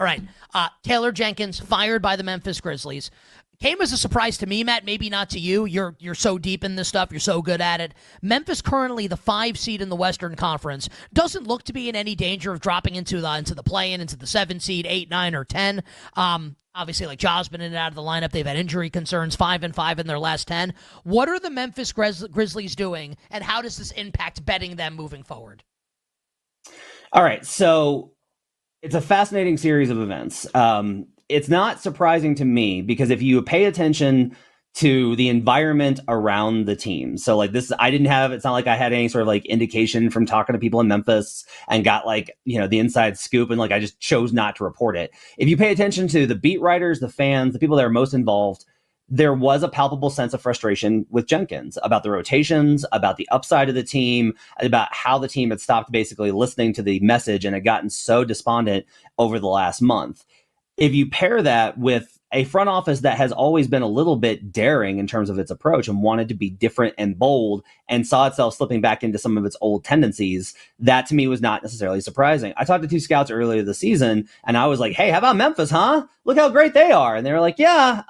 All right. Taylor Jenkins fired by the Memphis Grizzlies. Came as a surprise to me, Matt, maybe not to you. You're so deep in this stuff. You're so good at it. Memphis, currently the 5 seed in the Western Conference, doesn't look to be in any danger of dropping into the play-in, into the 7 seed, 8, 9, or 10. Obviously, like Ja's been in and out of the lineup. They've had injury concerns, 5-5 in their last 10. What are the Memphis Grizzlies doing, and how does this impact betting them moving forward? All right, so it's a fascinating series of events. It's not surprising to me because if you pay attention to the environment around the team, so like this, it's not like I had any sort of like indication from talking to people in Memphis and got like, the inside scoop, and like I just chose not to report it. If you pay attention to the beat writers, the fans, the people that are most involved, there was a palpable sense of frustration with Jenkins about the rotations, about the upside of the team, about how the team had stopped basically listening to the message and had gotten so despondent over the last month. If you pair that with a front office that has always been a little bit daring in terms of its approach and wanted to be different and bold and saw itself slipping back into some of its old tendencies, that to me was not necessarily surprising. I talked to 2 scouts earlier this season and I was like, hey, how about Memphis, huh? Look how great they are. And they were like, yeah,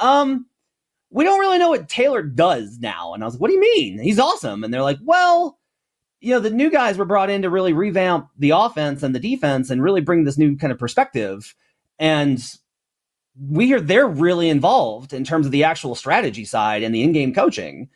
we don't really know what Taylor does now. And I was like, what do you mean? He's awesome. And they're like, well, the new guys were brought in to really revamp the offense and the defense and really bring this new kind of perspective. And we hear they're really involved in terms of the actual strategy side and the in-game coaching.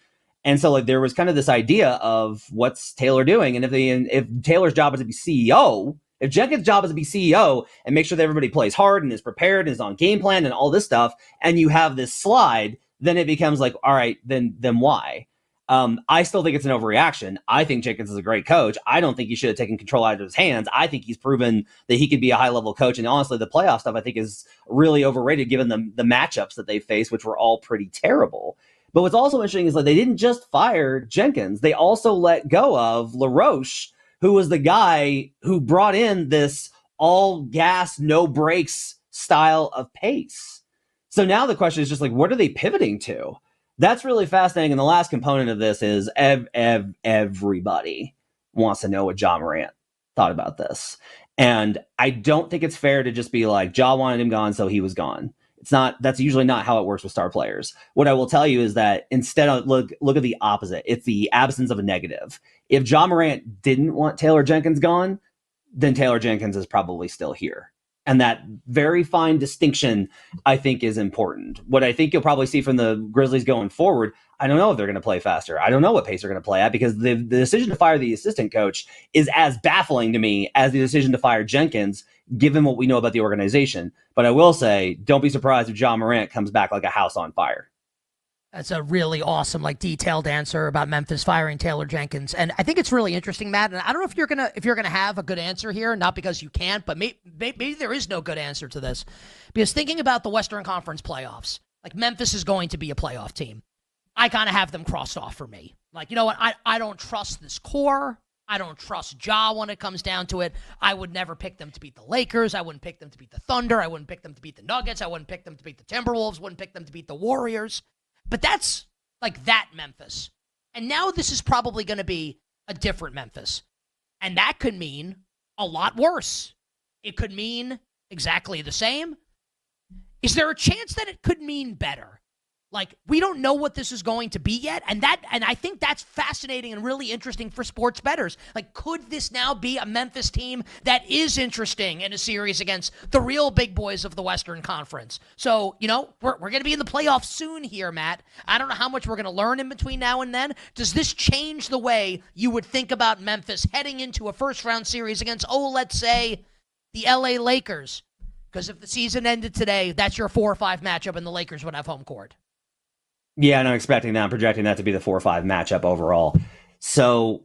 And so like there was kind of this idea of what's Taylor doing. And if Taylor's job is to be CEO, if Jenkins' job is to be CEO and make sure that everybody plays hard and is prepared and is on game plan and all this stuff, and you have this slide, then it becomes like, all right, then why? I still think it's an overreaction. I think Jenkins is a great coach. I don't think he should have taken control out of his hands. I think he's proven that he could be a high-level coach. And honestly, the playoff stuff I think is really overrated given the matchups that they faced, which were all pretty terrible. But what's also interesting is like they didn't just fire Jenkins. They also let go of LaRoche, who was the guy who brought in this all gas, no brakes style of pace. So now the question is just like, what are they pivoting to? That's really fascinating. And the last component of this is everybody wants to know what Ja Morant thought about this. And I don't think it's fair to just be like, Ja wanted him gone, so he was gone. That's usually not how it works with star players. What I will tell you is that instead of look at the opposite. It's the absence of a negative. If Ja Morant didn't want Taylor Jenkins gone, then Taylor Jenkins is probably still here. And that very fine distinction, I think, is important. What I think you'll probably see from the Grizzlies going forward, I don't know if they're going to play faster. I don't know what pace they're going to play at, because the decision to fire the assistant coach is as baffling to me as the decision to fire Jenkins, given what we know about the organization. But I will say, don't be surprised if Ja Morant comes back like a house on fire. That's a really awesome, detailed answer about Memphis firing Taylor Jenkins, and I think it's really interesting, Matt. And I don't know if you're gonna have a good answer here, not because you can't, but maybe there is no good answer to this, because thinking about the Western Conference playoffs, like Memphis is going to be a playoff team. I kind of have them crossed off for me. Like, you know what? I don't trust this core. I don't trust Ja when it comes down to it. I would never pick them to beat the Lakers. I wouldn't pick them to beat the Thunder. I wouldn't pick them to beat the Nuggets. I wouldn't pick them to beat the Timberwolves. Wouldn't pick them to beat the Warriors. But that's like that Memphis. And now this is probably going to be a different Memphis. And that could mean a lot worse. It could mean exactly the same. Is there a chance that it could mean better? Like, we don't know what this is going to be yet, and I think that's fascinating and really interesting for sports bettors. Like, could this now be a Memphis team that is interesting in a series against the real big boys of the Western Conference? So, we're going to be in the playoffs soon here, Matt. I don't know how much we're going to learn in between now and then. Does this change the way you would think about Memphis heading into a first-round series against, let's say, the LA Lakers? Because if the season ended today, that's your 4 or 5 matchup, and the Lakers would have home court. Yeah, and I'm expecting that. I'm projecting that to be the 4 or 5 matchup overall. So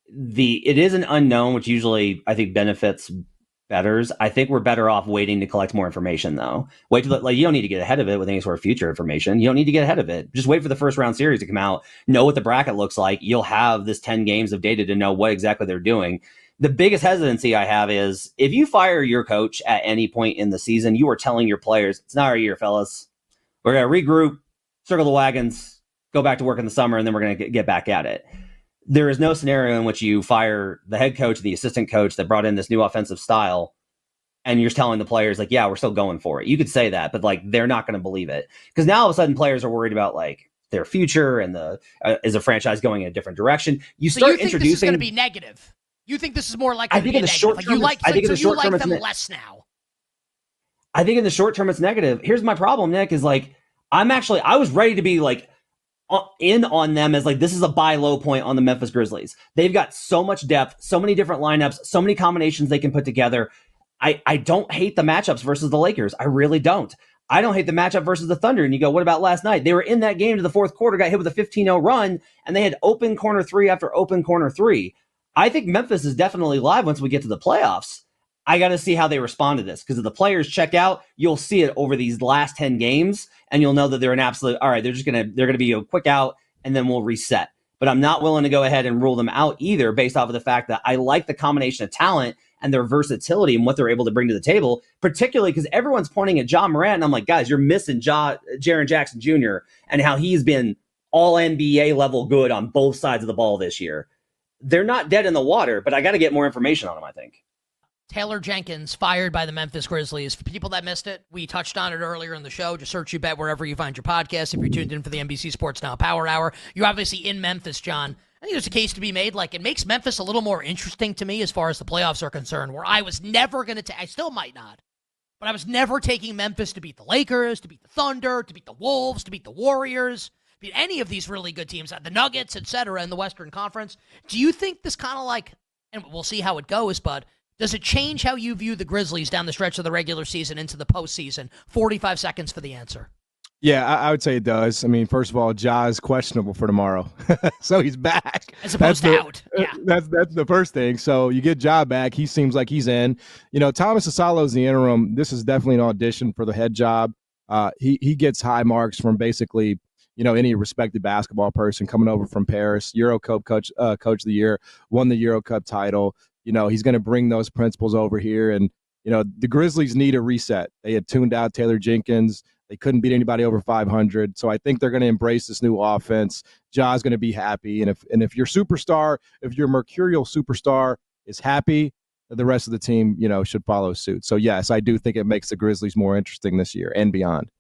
it is an unknown, which usually I think benefits bettors. I think we're better off waiting to collect more information, though. Wait till you don't need to get ahead of it with any sort of future information. You don't need to get ahead of it. Just wait for the first round series to come out. Know what the bracket looks like. You'll have this 10 games of data to know what exactly they're doing. The biggest hesitancy I have is if you fire your coach at any point in the season, you are telling your players, it's not our year, fellas. We're going to regroup, circle the wagons, go back to work in the summer, and then we're going to get back at it. There is no scenario in which you fire the head coach, the assistant coach that brought in this new offensive style, and you're telling the players like, yeah, we're still going for it. You could say that, but like they're not going to believe it because now all of a sudden players are worried about like their future and the is a franchise going in a different direction. You so start you think introducing. This is going to be negative. You think this is more likely I think to be in the negative. short Like term, you like, I think in the short term, them less now. I think in the short term it's negative. Here's my problem, Nick, is like I was ready to be like in on them as like this is a buy low point on the Memphis Grizzlies. They've got so much depth, so many different lineups, so many combinations they can put together. I don't hate the matchups versus the Lakers. I really don't. I don't hate the matchup versus the Thunder. And you go, what about last night? They were in that game to the fourth quarter, got hit with a 15-0 run, and they had open corner three after open corner three. I think Memphis is definitely live once we get to the playoffs. I got to see how they respond to this because if the players check out, you'll see it over these last 10 games and you'll know that they're an absolute, all right, they're going to be a quick out and then we'll reset. But I'm not willing to go ahead and rule them out either based off of the fact that I like the combination of talent and their versatility and what they're able to bring to the table, particularly because everyone's pointing at Ja Morant. And I'm like, guys, you're missing Jaren Jackson Jr. and how he's been all NBA level good on both sides of the ball this year. They're not dead in the water, but I got to get more information on them, I think. Taylor Jenkins fired by the Memphis Grizzlies. For people that missed it, we touched on it earlier in the show. Just search You Bet wherever you find your podcast. If you're tuned in for the NBC Sports Now Power Hour, you're obviously in Memphis, John. I think there's a case to be made. Like, it makes Memphis a little more interesting to me as far as the playoffs are concerned, where I was never going to I still might not, but I was never taking Memphis to beat the Lakers, to beat the Thunder, to beat the Wolves, to beat the Warriors, beat any of these really good teams, the Nuggets, etc. in the Western Conference. Do you think this kind of like, and we'll see how it goes, but does it change how you view the Grizzlies down the stretch of the regular season into the postseason? 45 seconds for the answer. Yeah, I would say it does. I mean, first of all, Ja is questionable for tomorrow, so he's back. As opposed to out. Yeah. That's the first thing. So you get Ja back. He seems like he's in. You know, Thomas Asalo is the interim. This is definitely an audition for the head job. He gets high marks from basically, you know, any respected basketball person coming over from Paris. Euro Cup coach of the year, won the Euro Cup title. You know, he's going to bring those principles over here. And, you know, the Grizzlies need a reset. They had tuned out Taylor Jenkins. They couldn't beat anybody over 500. So I think they're going to embrace this new offense. Ja's going to be happy. And if your superstar, if your mercurial superstar is happy, the rest of the team, you know, should follow suit. So, yes, I do think it makes the Grizzlies more interesting this year and beyond.